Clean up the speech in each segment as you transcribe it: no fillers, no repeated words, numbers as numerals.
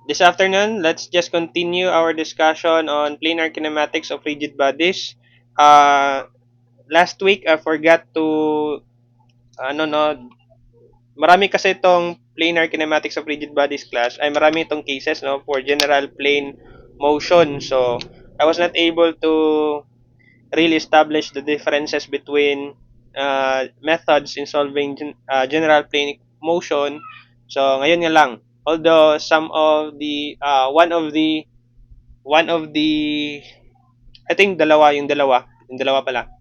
This afternoon, let's just continue our discussion on planar kinematics of rigid bodies. Uh, Last week, I forgot to, ano no, marami kasi itong planar kinematics of rigid bodies class, ay marami itong cases no, for general plane motion. So, I was not able to really establish the differences between methods in solving general plane motion. So, ngayon nga lang. Although some of the one of the I think yung dalawa pala.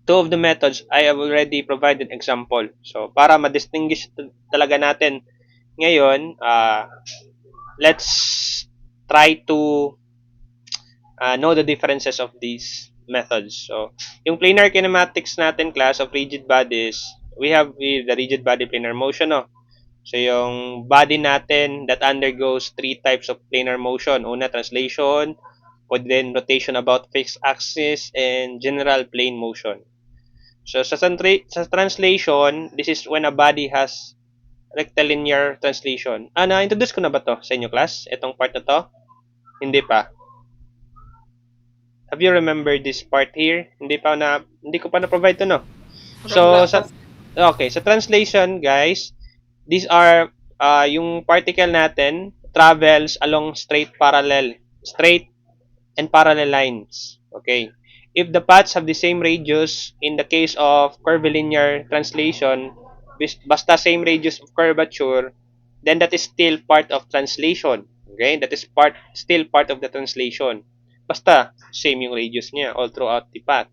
Two of the methods I have already provided example. So para ma-distinguish talaga natin ngayon, let's try to know the differences of these methods. So yung planar kinematics natin class of rigid bodies, we have the rigid body planar motion, no? So, yung body natin that undergoes three types of planar motion. Una, translation, then rotation about fixed axis, and general plane motion. So, sa translation, this is when a body has rectilinear translation. Na-introduce ko na ba to sa inyo, class? Itong part na to? Hindi pa. Have you remembered this part here? Hindi ko pa na-provide to, no? Wala So, pa. okay, sa translation, guys, these are yung particle natin travels along straight and parallel lines. Okay. If the paths have the same radius, in the case of curvilinear translation, basta same radius of curvature, then that is still part of translation. Okay? That is still part of the translation. Basta same yung radius niya all throughout the path.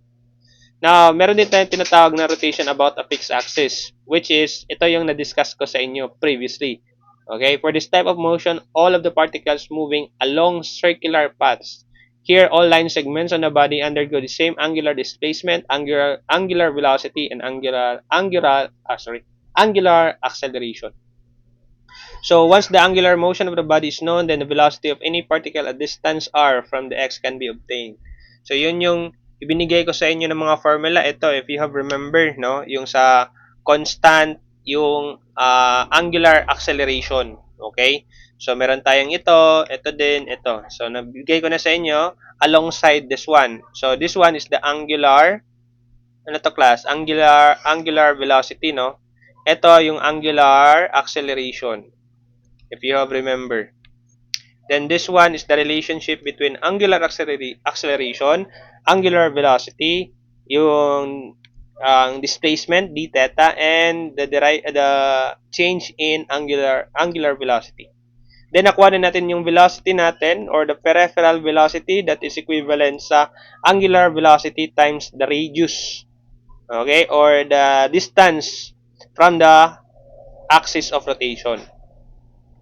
Now, meron din tayong tinatawag na rotation about a fixed axis, which is, ito yung na-discuss ko sa inyo previously. Okay, for this type of motion, all of the particles moving along circular paths. Here, all line segments on the body undergo the same angular displacement, angular velocity, and angular acceleration. So, once the angular motion of the body is known, then the velocity of any particle at distance r from the x can be obtained. So, yun yung ibinigay ko sa inyo ng mga formula. Ito, if you have remember, no, yung sa constant, yung angular acceleration. Okay? So, meron tayong ito din, ito. So, nabigay ko na sa inyo alongside this one. So, this one is the angular, ano to class? Angular velocity, no? Ito yung angular acceleration, if you have remember. Then this one is the relationship between angular acceleration, angular velocity, yung displacement d theta, and the change in angular velocity. Then nakuha na natin yung velocity natin or the peripheral velocity that is equivalent sa angular velocity times the radius. Okay? Or the distance from the axis of rotation.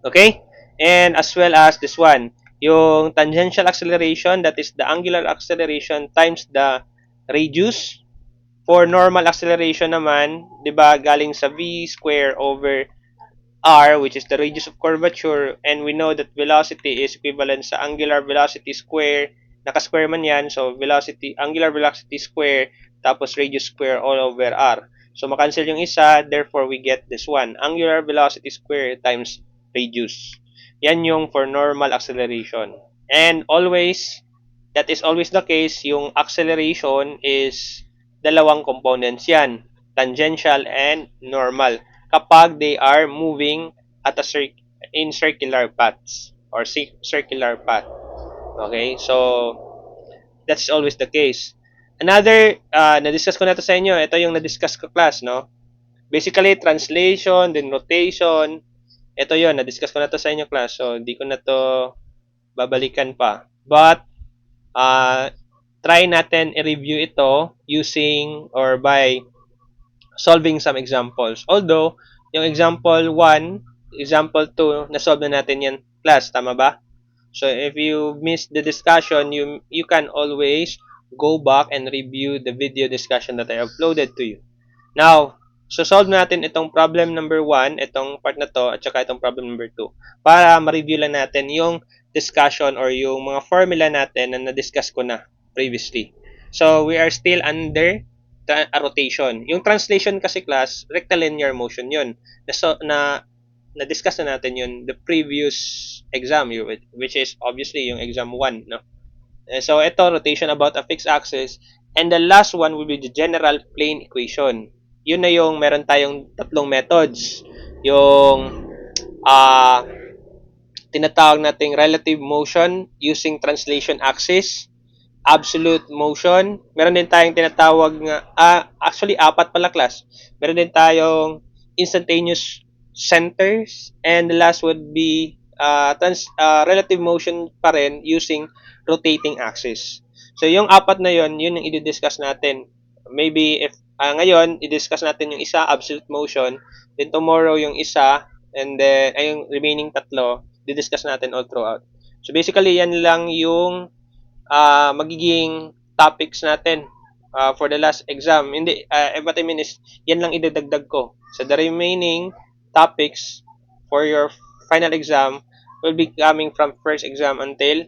Okay? And as well as this one, yung tangential acceleration, that is the angular acceleration times the radius. For normal acceleration naman, 'di ba, galing sa v square over r, which is the radius of curvature, and we know that velocity is equivalent sa angular velocity square, naka-square man yan, so angular velocity square, tapos radius square all over r. So, makancel yung isa, therefore we get this one, angular velocity square times radius. Yan yung for normal acceleration. And always, that is always the case, yung acceleration is dalawang components yan, tangential and normal, kapag they are moving at in circular paths or circular path. Okay? So, that's always the case. Another, na-discuss ko na to sa inyo, ito yung na-discuss ko class, no? Basically, translation, then rotation, ito yon, na-discuss ko na to sa inyo class, so hindi ko na to babalikan pa. But, uh, try natin i-review ito using or by solving some examples. Although, yung example 1, example 2, na-solve na natin yan class, tama ba? So, if you missed the discussion, you can always go back and review the video discussion that I uploaded to you. Now, so solve natin itong problem number 1, itong part na to, at saka itong problem number 2, para ma-review lang natin yung discussion or yung mga formula natin na na-discuss ko na previously. So, we are still under a rotation. Yung translation kasi class, rectilinear motion yun. Na na-discuss na natin yun the previous exam, which is obviously yung exam 1, no? So, ito, rotation about a fixed axis. And the last one will be the general plane equation. Yun na yung meron tayong tatlong methods. Yung tinatawag nating relative motion using translation axis, absolute motion. Meron din tayong tinatawag nga, actually apat pala class. Meron din tayong instantaneous centers, and the last would be relative motion pa rin using rotating axis. So yung apat na yon, yun yung i-discuss natin. Maybe if ngayon i-discuss natin yung isa, absolute motion, then tomorrow yung isa, and then ay yung remaining tatlo, di-discuss natin all throughout. So basically yan lang yung magiging topics natin for the last exam. Hindi, what I mean is, yan lang idadagdag ko. So, the remaining topics for your final exam will be coming from first exam until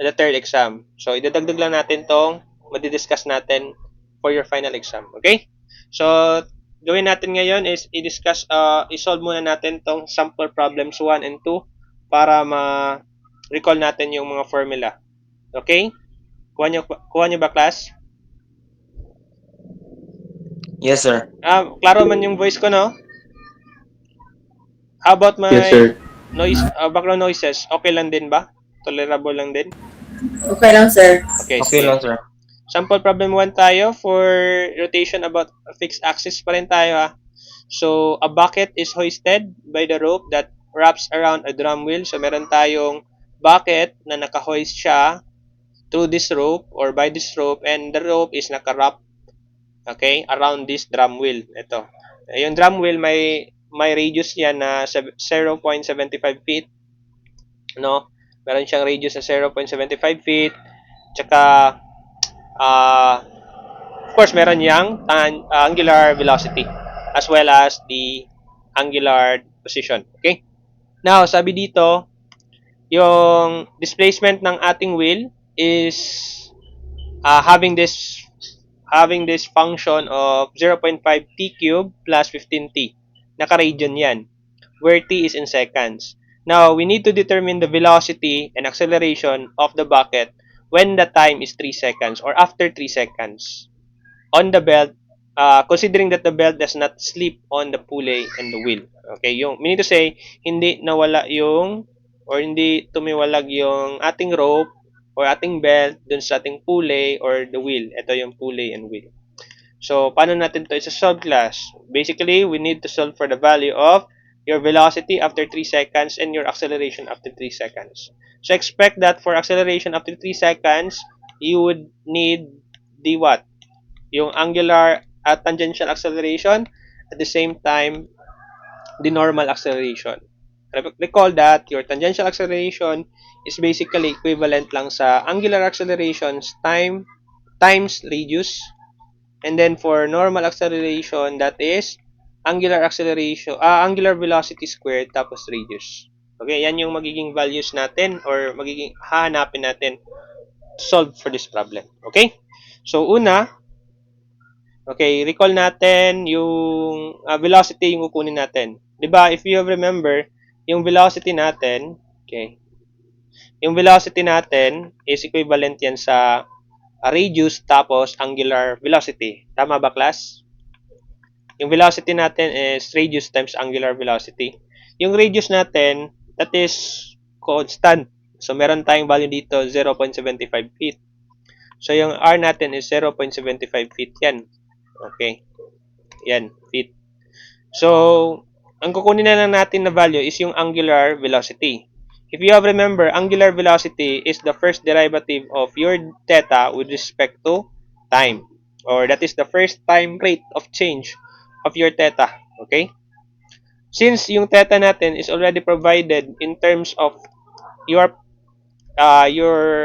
the third exam. So, idadagdag lang natin tong madidiscuss natin for your final exam. Okay? So, gawin natin ngayon is i-discuss, i-solve muna natin tong sample problems 1 and 2 para ma-recall natin yung mga formula. Okay? Kuha nyo ba, class? Yes, sir. Klaro man yung voice ko, no? How about my Yes, sir. noise, background noises? Okay lang din ba? Tolerable lang din? Okay lang, sir. Okay, Okay sige. lang, sir. Sample problem 1 tayo for rotation about a fixed axis pa rin tayo, ha? So, a bucket is hoisted by the rope that wraps around a drum wheel. So, meron tayong bucket na naka-hoist siya through this rope or by this rope, and the rope is naka-wrap, okay, around this drum wheel. Ito. Yung drum wheel may radius niya na 0.75 feet, no? Meron siyang radius na 0.75 feet. Tsaka of course meron yang angular velocity as well as the angular position. Okay? Now, sabi dito, yung displacement ng ating wheel is having this function of 0.5 t cube plus 15t. Naka-radian yan, where t is in seconds. Now, we need to determine the velocity and acceleration of the bucket when the time is 3 seconds or after 3 seconds on the belt, considering that the belt does not slip on the pulley and the wheel. Okay, yung meaning to say, hindi nawala yung or hindi tumiwalag yung ating rope or ating belt dun sa ating pulley or the wheel. Ito yung pulley and wheel. So, paano natin to isa-solve, class? Basically, we need to solve for the value of your velocity after 3 seconds and your acceleration after 3 seconds. So, expect that for acceleration after 3 seconds, you would need the what? Yung angular at tangential acceleration, at the same time, the normal acceleration. Recall that your tangential acceleration is basically equivalent lang sa angular accelerations times radius. And then for normal acceleration, that is angular velocity squared tapos radius. Okay, yan yung magiging values natin or magiging hahanapin natin to solve for this problem. Okay? So, recall natin yung velocity yung kukunin natin. 'Di ba? If you remember, yung velocity natin, yung velocity natin is equivalent yan sa radius tapos angular velocity. Tama ba, class? Yung velocity natin is radius times angular velocity. Yung radius natin, that is constant. So, meron tayong value dito, 0.75 feet. So, yung r natin is 0.75 feet yan. Okay. Yan, feet. So, ang kukunin na lang natin na value is yung angular velocity. If you have remember, angular velocity is the first derivative of your theta with respect to time. Or that is the first time rate of change of your theta. Okay? Since yung theta natin is already provided in terms of your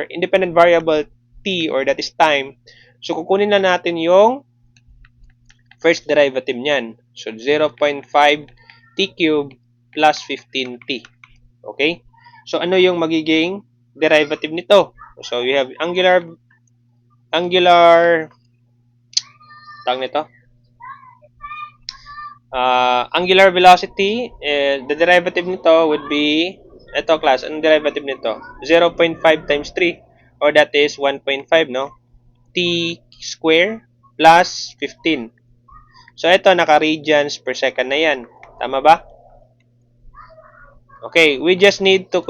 independent variable t or that is time, so kukunin na natin yung first derivative niyan. So, 0.5 t cube plus 15t. Okay? So, ano yung magiging derivative nito? So, we have angular tawag nito? Angular velocity, the derivative nito would be, ito class, ang derivative nito? 0.5 times 3, or that is 1.5, no? T square plus 15. So, ito, naka-radians per second na yan. Tama ba? Okay, we just need to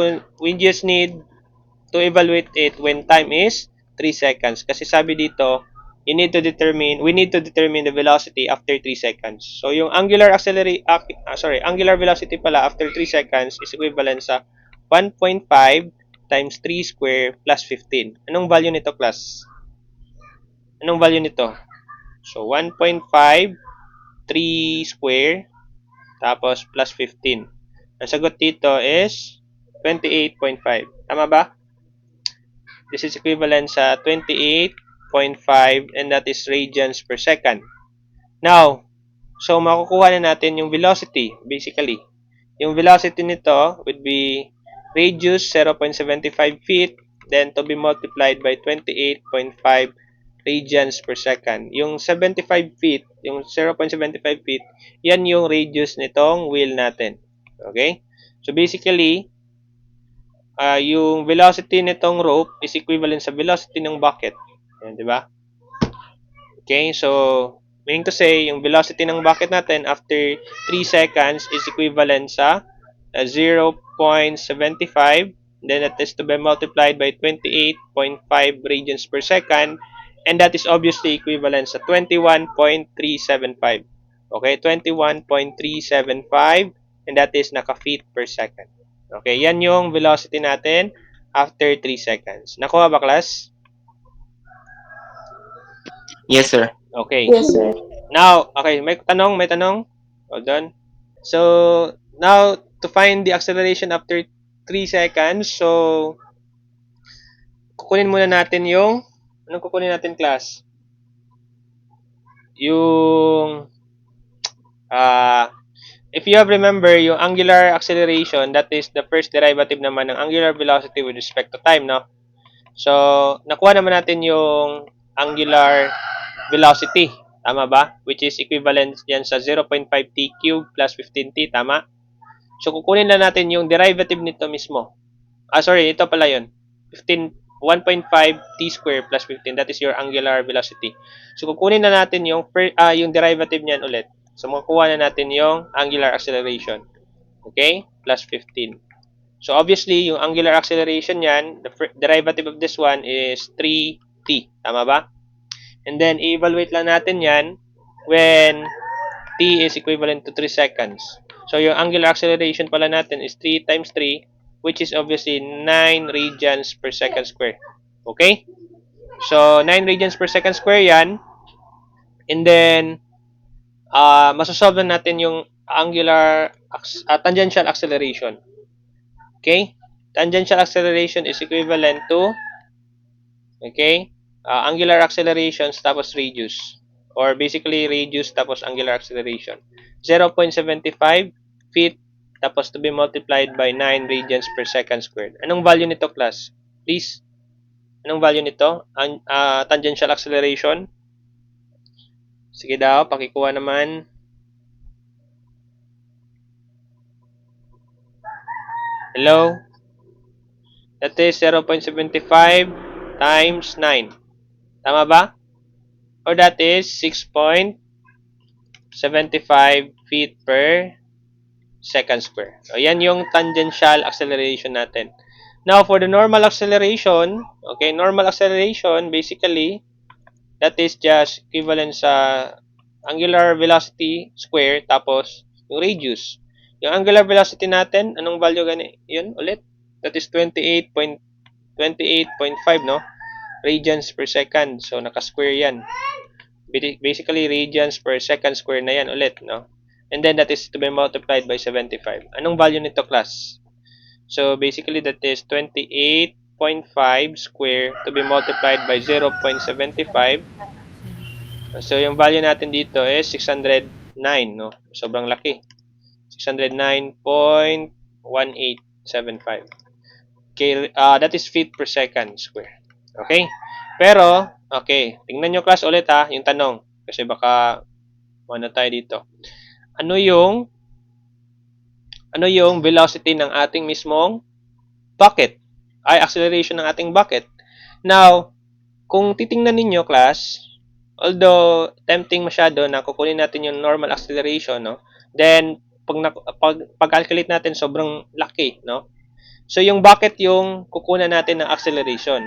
evaluate it when time is 3 seconds. Kasi sabi dito, we need to determine the velocity after 3 seconds. So, yung angular velocity pala after 3 seconds is equivalent sa 1.5 times 3 square plus 15. Anong value nito, class? Anong value nito? So, 1.5, 3 square, tapos plus 15. Ang sagot dito is 28.5. Tama ba? This is equivalent sa 28.5 and that is radians per second. Now, so makukuha na natin yung velocity basically. Yung velocity nito would be radius 0.75 feet then to be multiplied by 28.5 radians per second. Yung 75 feet, yung 0.75 feet, yan yung radius nitong wheel natin. Okay? So basically, yung velocity nitong rope is equivalent sa velocity ng bucket. Yan, di ba? Okay, so meaning to say, yung velocity ng bucket natin after 3 seconds is equivalent sa 0.75, then that is to be multiplied by 28.5 radians per second, and that is obviously equivalent sa 21.375. Okay, 21.375, and that is naka-feet per second. Okay, yan yung velocity natin after 3 seconds. Nakuha ba, class? Yes, sir. Okay. Yes, sir. Now, okay, may tanong? Hold on. So, now, to find the acceleration after 3 seconds, so, kukunin muna natin yung, anong kukunin natin, class? Yung, if you have remember, yung angular acceleration, that is the first derivative naman ng angular velocity with respect to time, no? So, nakuha naman natin yung angular velocity. Tama ba? Which is equivalent yan sa 0.5 t cube plus 15t. Tama? So, kukunin na natin yung derivative nito mismo. Sorry, ito pala yun. 1.5 t square plus 15. That is your angular velocity. So, kukunin na natin yung derivative niyan ulit. So, makukuha na natin yung angular acceleration. Okay? Plus 15. So, obviously, yung angular acceleration yan, the derivative of this one is 3t. Tama ba? And then, i-evaluate lang natin yan when t is equivalent to 3 seconds. So, yung angular acceleration pala natin is 3 times 3, which is obviously 9 radians per second square. Okay? So, 9 radians per second square yan. And then, masasolve na natin yung tangential acceleration. Okay? Tangential acceleration is equivalent to, okay, angular accelerations tapos radius. Or basically, radius tapos angular acceleration. 0.75 feet tapos to be multiplied by 9 radians per second squared. Anong value nito, class? Please. Anong value nito? Tangential acceleration. Sige daw, pakikuha naman. Hello? That is 0.75 times 9. Tama ba? Or that is 6.75 feet per second square. So, yan yung tangential acceleration natin. Now, for the normal acceleration, okay, normal acceleration, basically, that is just equivalent sa angular velocity square tapos yung radius. Yung angular velocity natin, anong value gani? Yun, ulit. That is 28.5, no? Radians per second. So, naka-square yan. Basically, radians per second square na yan ulit, no? And then, that is to be multiplied by 75. Anong value nito, class? So, basically, that is 28.5 square to be multiplied by 0.75. So, yung value natin dito is 609, no? Sobrang laki. 609.1875. Okay, that is feet per second square. Okay? Pero, okay, tingnan nyo class ulit ha, yung tanong. Kasi baka, ano tayo dito. ano yung velocity ng ating mismong bucket, ay acceleration ng ating bucket. Now, kung titingnan ninyo class, although tempting masyado na kukunin natin yung normal acceleration, no? Then pag-calculate natin sobrang laki, no? So yung bucket yung kukunan natin ng acceleration.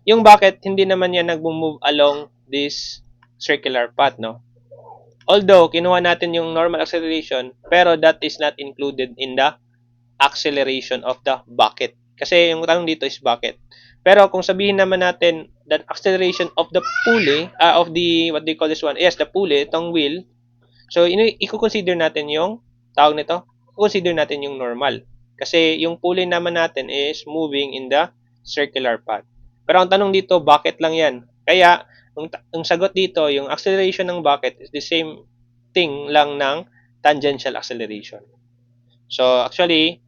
Yung bucket hindi naman yan nagmo-move along this circular path, no? Although kinuha natin yung normal acceleration, pero that is not included in the acceleration of the bucket. Kasi yung tanong dito is bucket. Pero kung sabihin naman natin that acceleration of the pulley, of the, what do you call this one? Yes, the pulley, itong wheel. So, i-consider natin yung, tawag nito, consider natin yung normal. Kasi yung pulley naman natin is moving in the circular path. Pero ang tanong dito, bucket lang yan. Kaya, ang sagot dito, yung acceleration ng bucket is the same thing lang ng tangential acceleration. So, actually,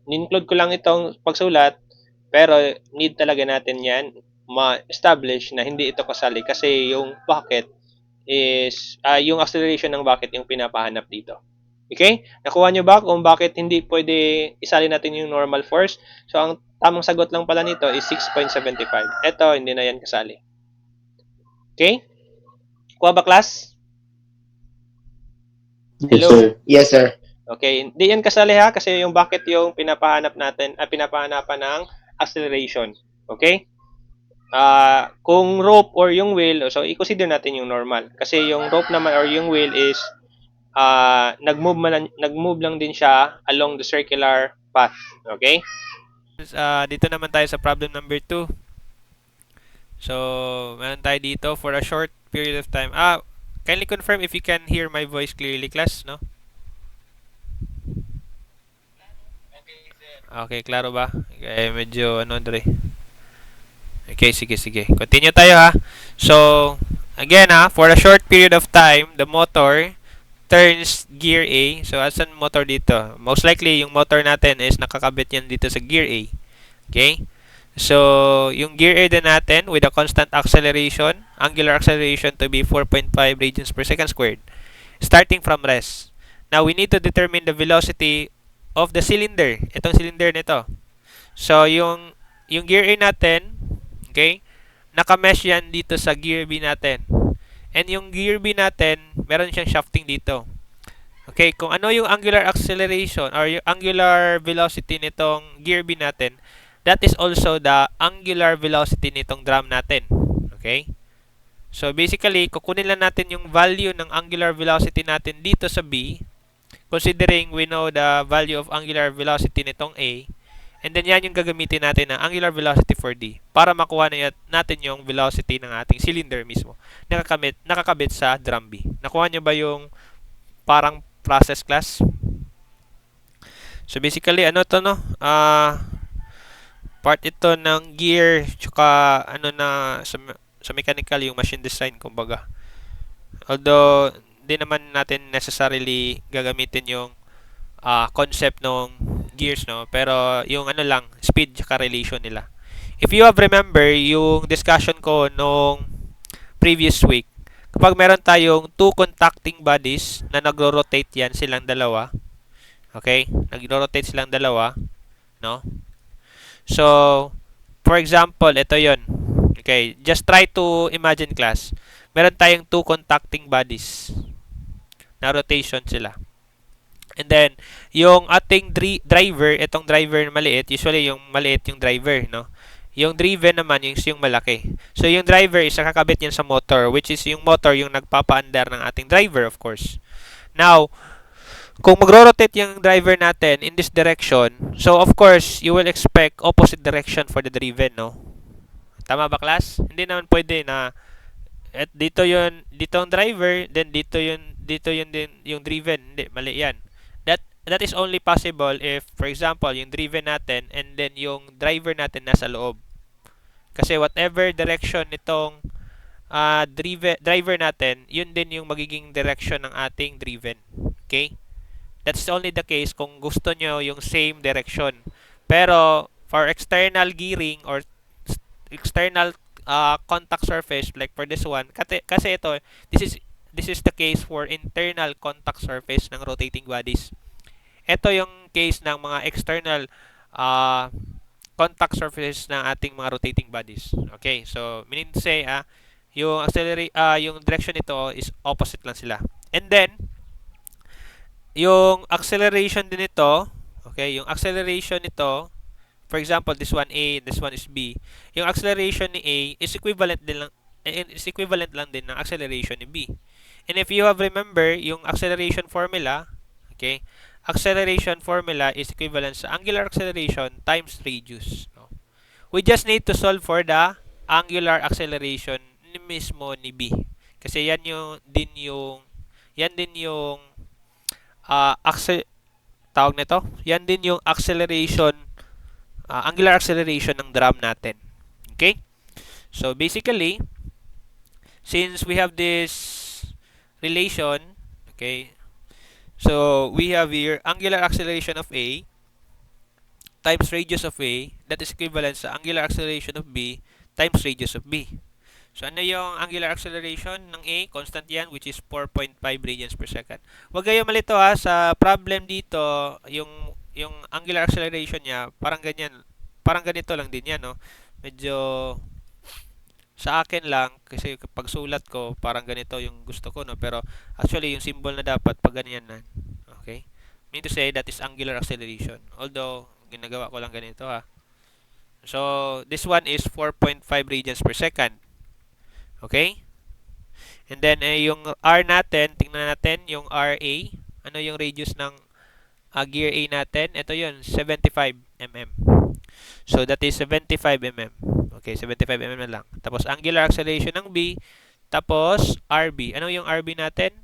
in-include ko lang itong pagsulat, pero need talaga natin yan ma-establish na hindi ito kasali kasi yung bucket is, yung acceleration ng bucket yung pinapahanap dito. Okay? Nakuha nyo ba kung bakit hindi pwede isali natin yung normal force? So, ang tamang sagot lang pala nito is 6.75. Ito, hindi na yan kasali. Okay? Kuha ba, class? Hello? Yes, sir. Yes, sir. Okay, hindi yan kasali ha kasi yung bucket yung pinapahanap natin, pinapahanapan ng acceleration. Okay? Kung rope or yung wheel, so i-consider natin yung normal. Kasi yung rope naman or yung wheel is nag-move lang din siya along the circular path. Okay? Dito naman tayo sa problem number 2. So, meron tayo dito for a short period of time. Kindly confirm if you can hear my voice clearly, class, no? Okay, klaro ba? Okay, medyo Dre. Okay, sige. Continue tayo ha. So, again for a short period of time, the motor turns gear A. So, asan motor dito? Most likely, yung motor natin is nakakabit yan dito sa gear A. Okay? So, yung gear A din natin with a constant acceleration, angular acceleration to be 4.5 radians per second squared, starting from rest. Now, we need to determine the velocity of the cylinder. Itong cylinder nito. So, yung gear A natin, okay, nakamesh yan dito sa gear B natin. And yung gear B natin, meron siyang shafting dito. Okay, kung ano yung angular acceleration or yung angular velocity nitong gear B natin, that is also the angular velocity nitong drum natin. Okay? So, basically, kukunin lang natin yung value ng angular velocity natin dito sa B, considering we know the value of angular velocity nitong A, and then yan yung gagamitin natin ng angular velocity for D para makuha na natin yung velocity ng ating cylinder mismo nakakabit sa drum B. Nakuha nyo ba yung parang process, class? So basically, ano to, no? Part ito ng gear tsaka sa mechanical yung machine design, kumbaga. Although di naman natin necessarily gagamitin yung concept ng gears, no, pero yung lang speed tsaka relation nila. If you have remember yung discussion ko nung previous week, kapag meron tayong two contacting bodies na nagro-rotate yan silang dalawa, okay, nagro-rotate silang dalawa, no, so for example ito yon. Okay, just try to imagine, class, meron tayong two contacting bodies na rotation sila. And then, yung ating driver, itong driver na maliit, usually yung maliit yung driver, no? Yung driven naman, yung malaki. So, yung driver is nakakabit yan sa motor, which is yung motor yung nagpapaandar ng ating driver, of course. Now, kung magro-rotate yung driver natin in this direction, so of course, you will expect opposite direction for the driven, no? Tama ba, class? Hindi naman pwede na at dito ang driver, then dito yun din yung driven. Hindi, mali yan. That is only possible if, for example, yung driven natin and then yung driver natin nasa loob. Kasi whatever direction nitong driver natin, yun din yung magiging direction ng ating driven. Okay? That's only the case kung gusto nyo yung same direction. Pero for external gearing or external contact surface like for this one, kasi ito, this is the case for internal contact surface ng rotating bodies. Ito yung case ng mga external uh, contact surfaces ng ating mga rotating bodies. Okay, so meaning to say, yung direction nito is opposite lang sila. And then, yung acceleration din nito, okay, yung acceleration nito, for example, this one A, this one is B. Yung acceleration ni A is equivalent lang din ng acceleration ni B. And if you have remember yung acceleration formula, okay, acceleration formula is equivalent sa angular acceleration times radius. No? We just need to solve for the angular acceleration ni mismo ni B. Kasi yan din yung tawag nito. Yan din yung acceleration, angular acceleration ng drum natin. Okay? So basically, since we have this relation, okay, so we have here angular acceleration of A times radius of A, that is equivalent sa angular acceleration of B times radius of B. So ano yung angular acceleration ng A? Constant yan, which is 4.5 radians per second. Huwag kayo malito ha, sa problem dito, yung angular acceleration niya, parang ganyan, parang ganito lang din yan, no? Medyo sa akin lang, kasi pag sulat ko, parang ganito yung gusto ko, no? Pero actually, yung symbol na dapat, pag ganyan na. Okay? Mean to say, that is angular acceleration. Although, ginagawa ko lang ganito, ha? So, this one is 4.5 radians per second. Okay? And then, yung R natin, tingnan natin, yung RA. Ano yung radius ng gear A natin? Ito yun, 75 mm. So, that is 75 mm. Okay, 75 mm na lang. Tapos, angular acceleration ng B. Tapos, RB. Ano yung RB natin?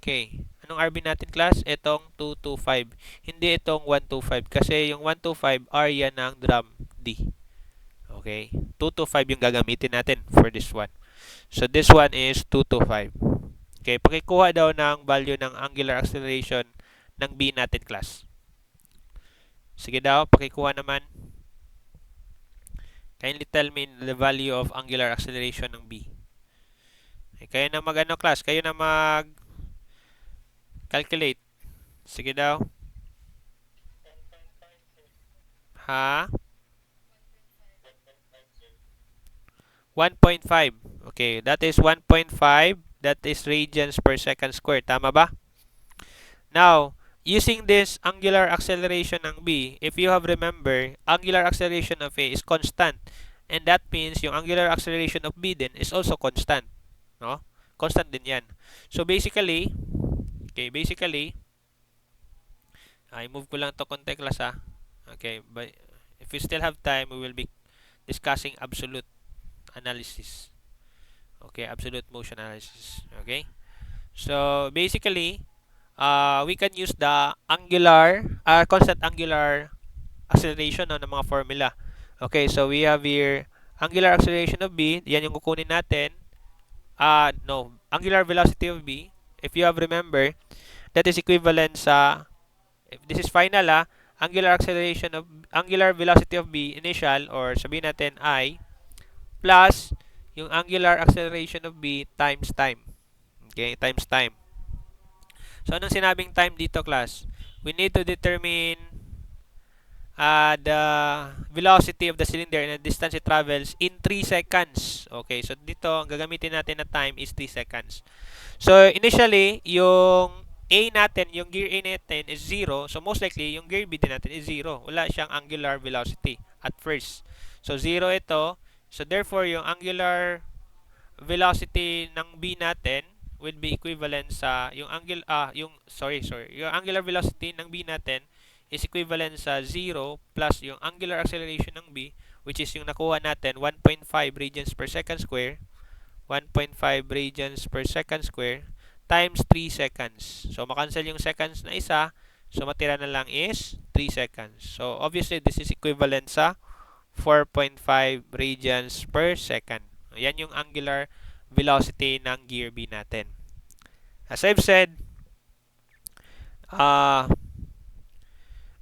Okay. Anong RB natin, class? Itong 225. Hindi itong 125. Kasi yung 125, R yan ng drum D. Okay. 225 yung gagamitin natin for this one. So, this one is 225. Okay. Pakikuha daw ng value ng angular acceleration ng B natin, class. Sige daw, pakikuha naman. Kindly tell me the value of angular acceleration ng B. Okay, kayo na mag-ano, class? Kayo na mag-calculate. Sige daw. Ha? 1.5. Okay, that is 1.5. That is radians per second square. Tama ba? Now, using this angular acceleration ng B, if you have remember, angular acceleration of A is constant. And that means yung angular acceleration of B din is also constant. No? Constant din yan. So, basically, I-move ko lang to konti, class, ha? Okay, but if we still have time, we will be discussing absolute analysis. Okay, absolute motion analysis. Okay? So, basically, we can use the constant angular acceleration ng mga formula. Okay, so we have here angular acceleration of B. Yan yung kukunin natin. Angular velocity of B. If you have remember, that is equivalent sa, if this is final, angular velocity of B initial, or sabihin natin I, plus yung angular acceleration of B times time. Okay, times time. So, anong sinabing time dito, class? We need to determine the velocity of the cylinder and the distance it travels in 3 seconds. Okay, so dito, ang gagamitin natin na time is 3 seconds. So, initially, yung A natin, yung gear A natin is 0. So, most likely, yung gear B din natin is 0. Wala siyang angular velocity at first. So, 0 ito. So, therefore, yung angular velocity ng B natin would be equivalent sa yung angular velocity ng B natin is equivalent sa 0 plus yung angular acceleration ng B, which is yung nakuha natin, 1.5 radians per second square, 1.5 radians per second square times 3 seconds. So, makancel yung seconds na isa. So, matira na lang is 3 seconds. So, obviously, this is equivalent sa 4.5 radians per second. Yan yung angular velocity ng gear B natin. As I've said,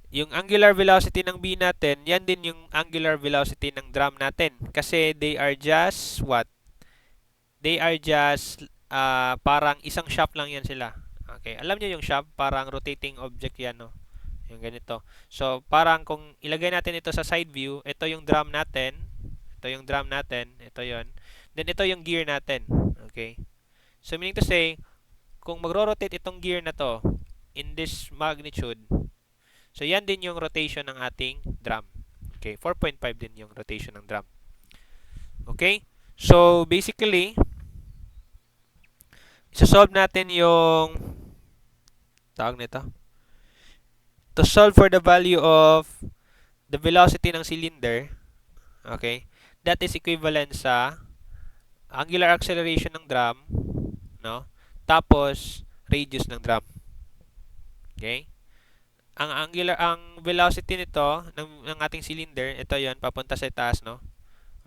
yung angular velocity ng B natin, yan din yung angular velocity ng drum natin. Kasi they are just what? They are just parang isang shaft lang yan sila. Okay, alam niyo yung shaft, parang rotating object yan, no? Yung ganito. So, parang kung ilagay natin ito sa side view, ito yung drum natin, ito yung drum natin, ito yon. Then, ito yung gear natin. Okay? So, meaning to say, kung magro-rotate itong gear na to in this magnitude, so yan din yung rotation ng ating drum. Okay? 4.5 din yung rotation ng drum. Okay? So, basically, isa-solve natin yung tawag nito. To solve for the value of the velocity ng cylinder, okay, that is equivalent sa angular acceleration ng drum, no? Tapos radius ng drum. Okay? Ang velocity nito ng ating cylinder, ito 'yon papunta sa taas, no?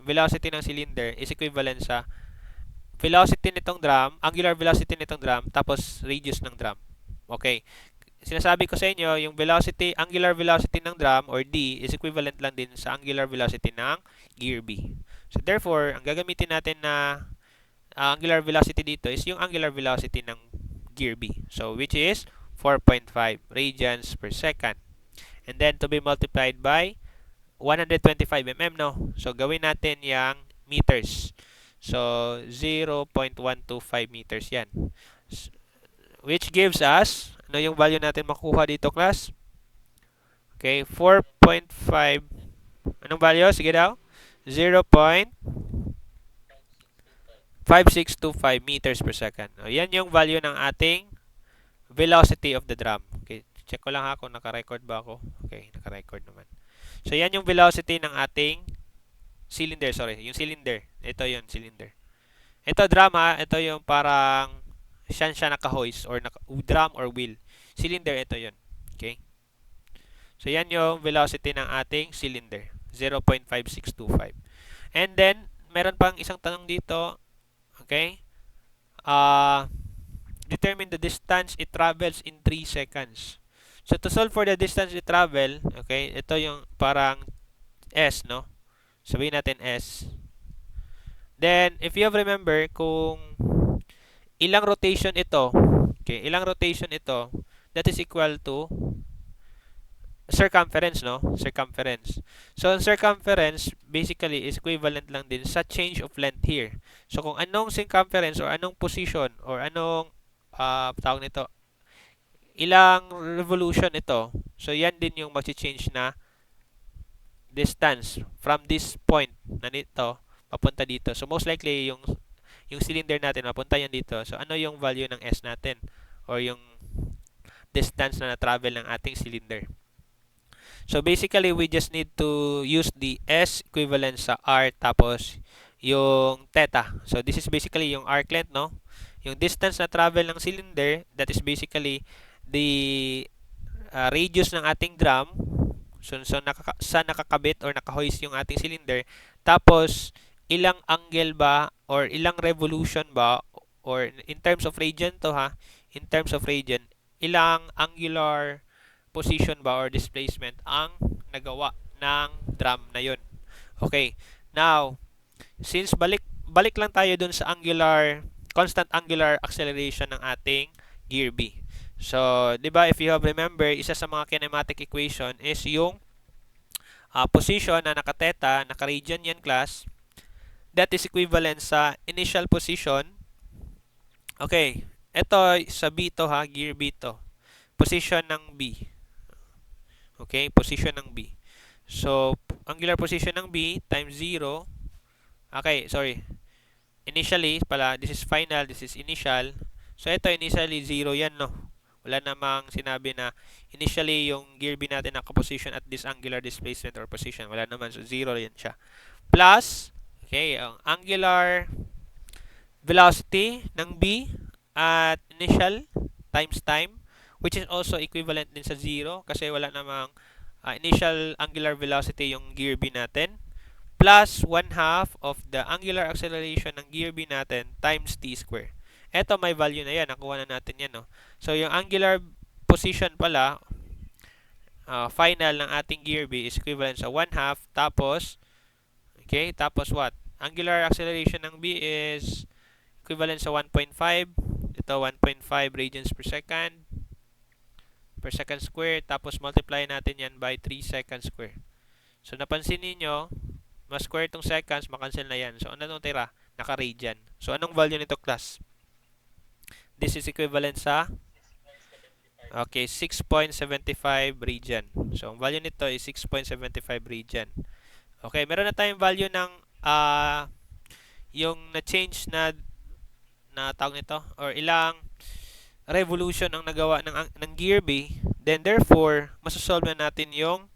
Velocity ng cylinder is equivalent sa velocity nitong drum, angular velocity nitong drum tapos radius ng drum. Okay. Sinasabi ko sa inyo, yung velocity, angular velocity ng drum or D is equivalent lang din sa angular velocity ng gear B. So therefore, ang gagamitin natin na angular velocity dito is yung angular velocity ng gear B. So which is 4.5 radians per second. And then to be multiplied by 125 mm, no? So gawin natin yung meters. So 0.125 meters yan. Which gives us, ano yung value natin makuha dito, class? Okay, 4.5. Anong value? Sige daw. 0.5625 meters per second. O, yan yung value ng ating velocity of the drum. Okay, check ko lang ha kung naka-record ba ako. Okay, naka-record naman. So, yan yung velocity ng ating cylinder. Sorry, yung cylinder. Ito yung cylinder. Ito drum ha. Ito yung parang siya naka-hoist or drum or wheel. Cylinder, ito yun. Okay? So, yan yung velocity ng ating cylinder. 0.5625. And then, meron pang isang tanong dito. Okay? Determine the distance it travels in 3 seconds. So, to solve for the distance it travel, okay, ito yung parang S, no? Sabihin natin S. Then, if you have remember, kung ilang rotation ito, okay, ilang rotation ito, that is equal to circumference, no? Circumference. So, ang circumference basically is equivalent lang din sa change of length here. So, kung anong circumference or anong position or anong tawag nito, ilang revolution ito, so yan din yung mag-change na distance from this point na nito papunta dito. So, most likely yung cylinder natin mapunta yan dito. So, ano yung value ng S natin or yung distance na na-travel ng ating cylinder? So, basically, we just need to use the S equivalent sa R tapos yung theta. So, this is basically yung arc length, no? Yung distance na travel ng cylinder, that is basically the radius ng ating drum. So sa nakakabit or nakahoist yung ating cylinder. Tapos, ilang angle ba or ilang revolution ba or in terms of radian to ha, in terms of radian, ilang angular position ba or displacement ang nagawa ng drum na yun. Okay. Now, since balik lang tayo dun sa constant angular acceleration ng ating gear B. So, 'di ba, if you have remember, isa sa mga kinematic equation is yung position na naka-theta, naka-radian yan, class. That is equivalent sa initial position. Okay, ito sa B to ha, gear B to. Position ng B. Okay, position ng B. So, angular position ng B times 0. Okay, sorry. Initially pala, this is final, this is initial. So, ito initially 0 yan, no? Wala namang sinabi na initially yung gear B natin naka-position at this angular displacement or position. Wala naman. So, 0 yan siya. Plus, okay, ang angular velocity ng B at initial times time, which is also equivalent din sa 0 kasi wala namang initial angular velocity yung gear B natin, plus 1/2 of the angular acceleration ng gear B natin times t square. Eto, may value na yan. Nakuha na natin yan, no? So, yung angular position pala, final ng ating gear B is equivalent sa 1/2 tapos, okay, tapos what? Angular acceleration ng B is equivalent sa 1.5. Ito 1.5 radians per second square, tapos multiply natin yan by 3 seconds square. So napansin niyo, mas square itong seconds, makancel na yan. So ano nung tira? Naka-radian. So anong value nito, class? This is equivalent sa 6.75 radian. So ang value nito is 6.75 radian. Okay, meron na tayong value ng yung na-change na tawag nito, or ilang revolution ang nagawa ng gear B. Then therefore, masosolve na natin yung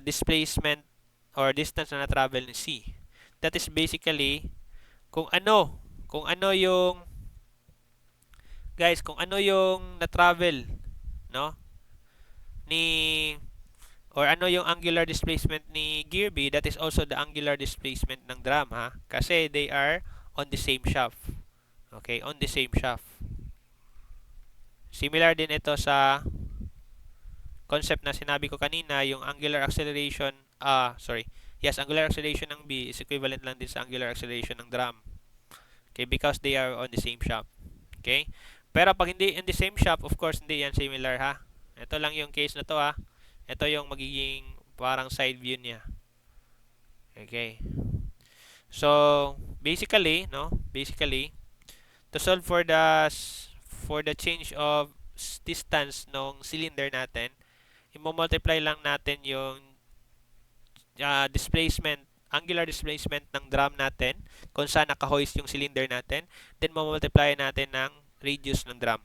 displacement or distance na na-travel ni C. That is basically kung ano yung guys, kung ano yung na-travel, no, ni, or ano yung angular displacement ni gear B, that is also the angular displacement ng drum, ha, kasi they are on the same shaft. Okay, on the same shaft. Similar din ito sa concept na sinabi ko kanina, yung angular acceleration, angular acceleration ng B is equivalent lang din sa angular acceleration ng drum. Okay, because they are on the same shaft. Okay? Pero pag hindi in the same shaft, of course, hindi yan similar, ha. Ito lang yung case na to, ha. Ito yung magiging parang side view niya. Okay. So, basically, to solve for the change of distance ng cylinder natin, i-multiply lang natin yung angular displacement ng drum natin kung saan naka-hoist yung cylinder natin, then multiply natin ng radius ng drum.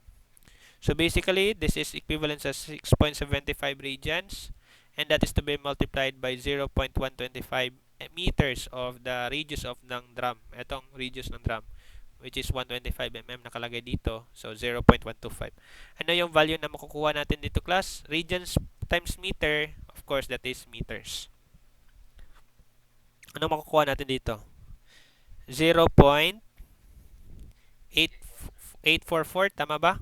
So basically, this is equivalent sa 6.75 radians, and that is to be multiplied by 0.125 meters of the radius of ng drum. Etong radius ng drum, which is 125 mm nakalagay dito. So 0.125. Ano yung value na makukuha natin dito, class? Radians times meter, of course, that is meters. Ano makukuha natin dito? 0.844, tama ba?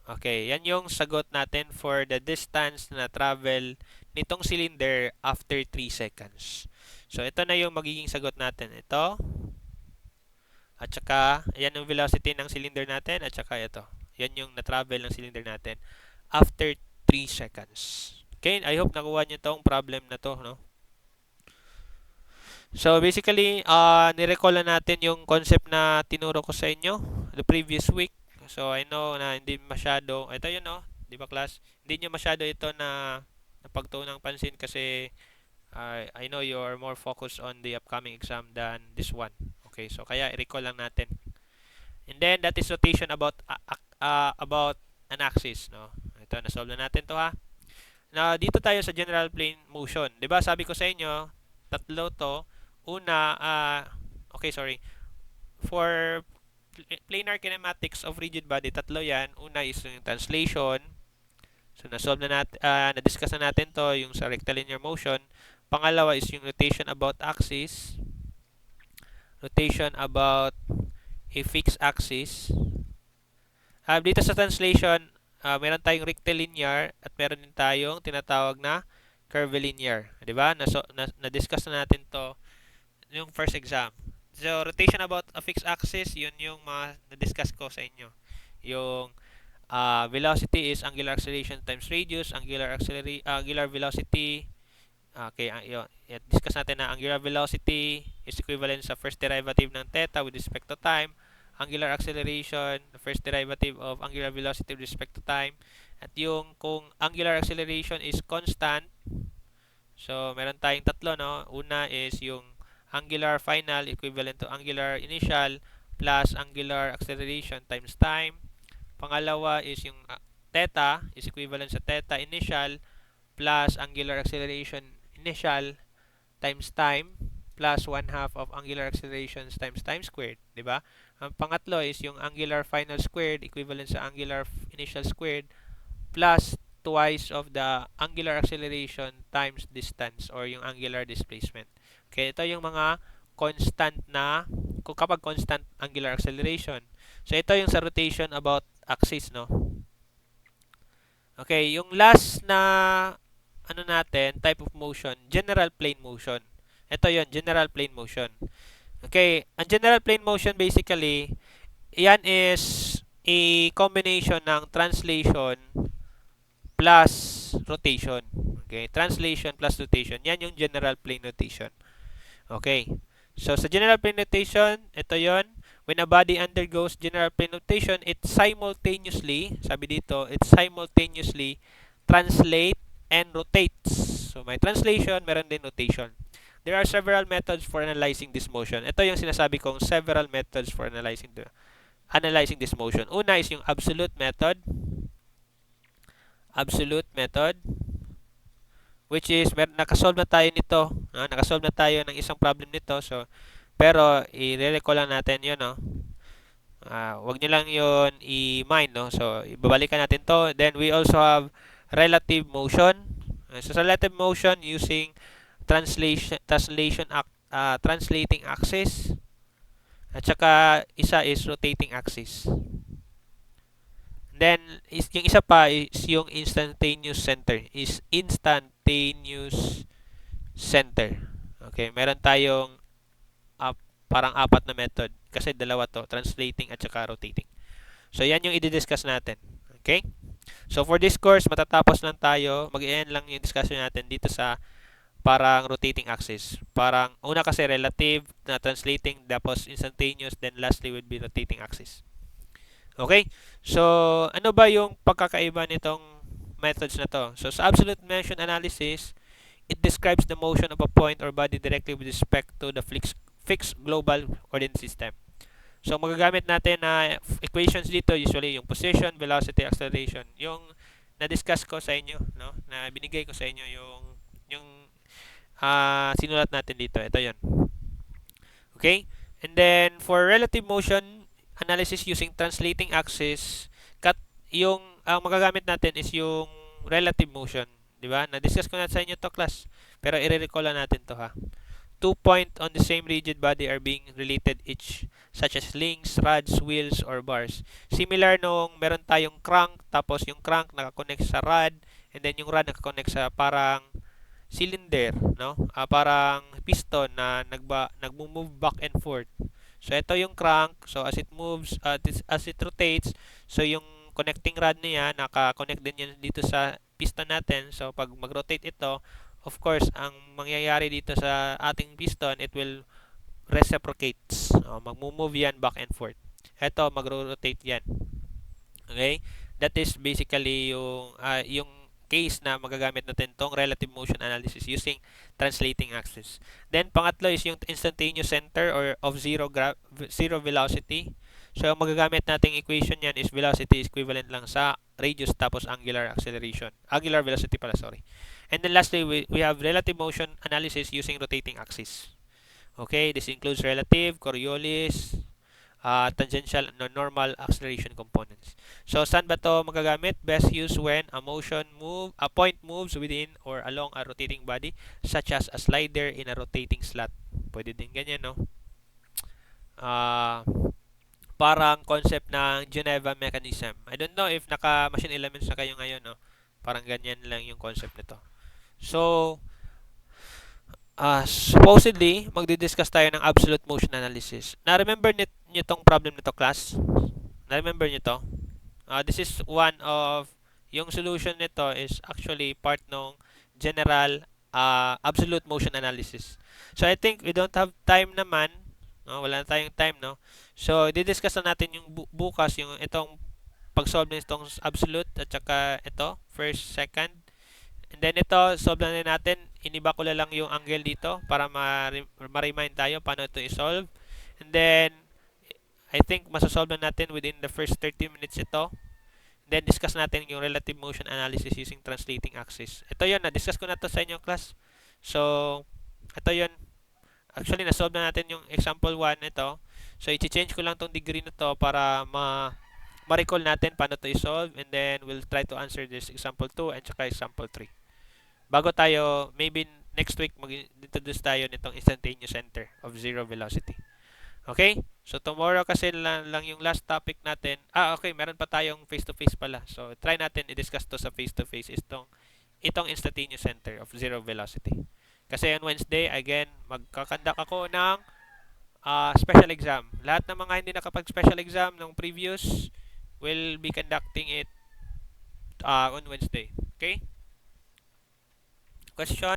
Okay, yan yung sagot natin for the distance na travel nitong cylinder after 3 seconds. So ito na yung magiging sagot natin. Ito, at saka yan yung velocity ng cylinder natin, at saka ito. Yan yung na-travel ng cylinder natin after 3 seconds. Okay, I hope nakuha nyo tong problem na to, no? So basically, nirecall na natin yung concept na tinuro ko sa inyo the previous week. So I know na hindi masyado, ito yun, no? Di ba, class? Hindi nyo masyado ito na napagtuunang pansin kasi I know you are more focused on the upcoming exam than this one. Okay, so kaya i-recall lang natin. And then that is rotation about an axis, no? Ito, na-solve na natin to, ha. Now, dito tayo sa general plane motion. 'Di ba? Sabi ko sa inyo, tatlo to. Una, for planar kinematics of rigid body, tatlo 'yan. Una is yung translation. So na-solve na natin, na-discuss na natin to, yung sa rectilinear motion. Pangalawa is yung rotation about axis. Rotation about a fixed axis. Dito sa translation, meron tayong rectilinear at meron din tayong tinatawag na curvilinear. 'Di ba? Na-discuss na natin to yung first exam. So, rotation about a fixed axis, yun yung mga na-discuss ko sa inyo. Yung velocity is angular acceleration times radius, angular velocity. Okay, yun. Discuss natin na angular velocity is equivalent sa first derivative ng theta with respect to time. Angular acceleration, the first derivative of angular velocity with respect to time. At yung kung angular acceleration is constant, so meron tayong tatlo, no? Una is yung angular final equivalent to angular initial plus angular acceleration times time. Pangalawa is yung theta is equivalent sa theta initial plus angular acceleration initial times time plus 1/2 of angular accelerations times time squared, 'di ba? Ang pangatlo is yung angular final squared equivalent sa angular initial squared plus twice of the angular acceleration times distance or yung angular displacement. Okay, ito yung mga constant na kapag constant angular acceleration. So ito yung sa rotation about axis, no? Okay, yung last na type of motion, general plane motion. Ito yon, general plane motion. Okay, ang general plane motion basically, yan is a combination ng translation plus rotation. Okay, translation plus rotation. Yan yung general plane rotation. Okay. So sa general plane rotation, ito 'yon. When a body undergoes general plane rotation, it simultaneously, sabi dito, it simultaneously translate and rotates. So may translation, meron din rotation. There are several methods for analyzing this motion. Ito yung sinasabi kong several methods for analyzing this motion. Una is yung absolute method. Absolute method, which is nakasolve na tayo nito, no? Nakasolve na tayo ng isang problem nito. So pero i-recall lang natin 'yon, no. Wag niyo lang 'yon i-mind, no. So ibabalikan natin 'to. Then we also have relative motion. So sa relative motion using translating axis, at saka isa is rotating axis. Then yung isa pa is yung instantaneous center. Okay, meron tayong parang apat na method kasi dalawa to, translating at saka rotating. So yan yung i-discuss natin. Okay? So for this course, matatapos lang tayo, mag-end lang yung discussion natin dito sa parang rotating axis. Parang una kasi relative na translating, tapos instantaneous, then lastly would be rotating axis. Okay? So ano ba yung pagkakaiba nitong methods na to? So sa absolute motion analysis, it describes the motion of a point or body directly with respect to the fixed global coordinate system. So magagamit natin na equations dito, usually yung position, velocity, acceleration. Yung na-discuss ko sa inyo, no? Na binigay ko sa inyo yung sinulat natin dito. Ito 'yon. Okay? And then for relative motion analysis using translating axis, yung magagamit natin is yung relative motion, di ba? Na-discuss ko na sa inyo to, class. Pero i-recall lang natin to, ha. 2 points on the same rigid body are being related each, such as links, rods, wheels, or bars. Similar nung meron tayong crank, tapos yung crank nakakonect sa rod, and then yung rod nakakonect sa parang cylinder, no? Parang piston na nagmo-move back and forth. So ito yung crank. So as it moves, as it rotates, so yung connecting rod niya naka-connect din yan dito sa piston natin. So pag mag-rotate ito, of course, ang mangyayari dito sa ating piston, it will reciprocates. Magmo-move yan back and forth. Ito, magro-rotate yan. Okay? That is basically yung case na magagamit natin tong relative motion analysis using translating axis. Then pangatlo is yung instantaneous center or of zero velocity. So magagamit nating equation yan is velocity is equivalent lang sa radius tapos angular velocity pala, sorry. And then lastly, we have relative motion analysis using rotating axis. Okay, this includes relative, Coriolis, tangential, normal acceleration components. So saan ba to magagamit? Best used when a point moves within or along a rotating body, such as a slider in a rotating slot. Pwede din ganyan, no? Parang concept ng Geneva mechanism. I don't know if naka-machine elements na kayo ngayon, no? Parang ganyan lang yung concept nito. So, supposedly, magdi-discuss tayo ng absolute motion analysis. Na-remember nyo tong problem nito, class? Na-remember nyo to? This is one of, yung solution nito is actually part ng general absolute motion analysis. So, I think we don't have time naman. No? Wala na tayong time, no? So, di-discuss na natin yung bukas, yung itong pag-solve nitong absolute at saka ito, first, second. And then ito, solve na natin. Iniba ko lang yung angle dito para ma-remind tayo paano ito i-solve. And then, I think masasolve na natin within the first 30 minutes ito. And then, discuss natin yung relative motion analysis using translating axis. Ito yun, na-discuss ko na to sa inyo, class. So, ito yun. Actually, na-solve na natin yung example 1 ito. So, i-change ko lang tong degree na to para ma-recall natin paano to i-solve. And then, we'll try to answer this example 2 and saka example 3. Bago tayo, maybe next week, mag-introduce tayo nitong instantaneous center of zero velocity. Okay? So, tomorrow kasi lang yung last topic natin. Okay, meron pa tayong face-to-face pala. So, try natin i-discuss to sa face-to-face itong instantaneous center of zero velocity. Kasi on Wednesday, again, magkakandak ako ng special exam. Lahat ng mga hindi nakapag-special exam ng previous will be conducting it on Wednesday. Okay? Question?